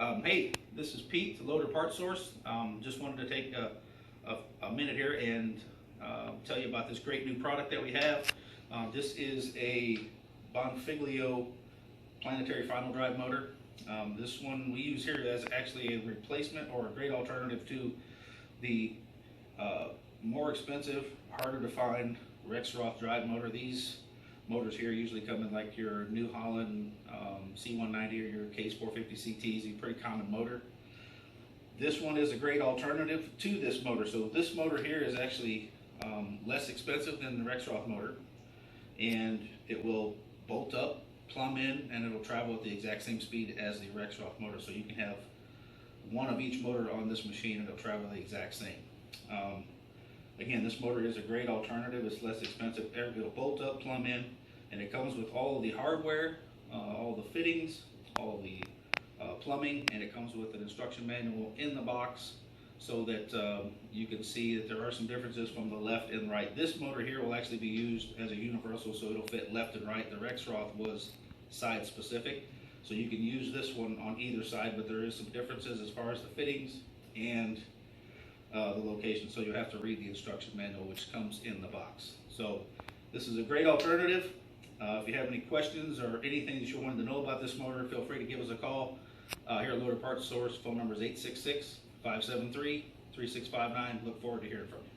Hey, this is Pete, the Loader Part Source. Just wanted to take a minute here and tell you about this great new product that we have. This is a Bonfiglioli planetary final drive motor. This one we use here as actually a replacement or a great alternative to the more expensive, harder to find Rexroth drive motor. These motors here usually come in like your New Holland C190 or your Case 450 CTs, a pretty common motor. This one is a great alternative to this motor. So this motor here is actually less expensive than the Rexroth motor, and it will bolt up, plumb in, and it'll travel at the exact same speed as the Rexroth motor. So you can have one of each motor on this machine and it'll travel the exact same. Again, this motor is a great alternative. It's less expensive. It'll bolt up, plumb in, and it comes with all of the hardware, all the fittings, all the plumbing, and it comes with an instruction manual in the box so that you can see that there are some differences from the left and right. This motor here will actually be used as a universal, so it'll fit left and right. The Rexroth was side specific, so you can use this one on either side, but there is some differences as far as the fittings and the location, so you have to read the instruction manual, which comes in the box. So this is a great alternative. If you have any questions or anything that you wanted to know about this motor, feel free to give us a call. Here at Loader Parts Source, phone number is 866-573-3659. Look forward to hearing from you.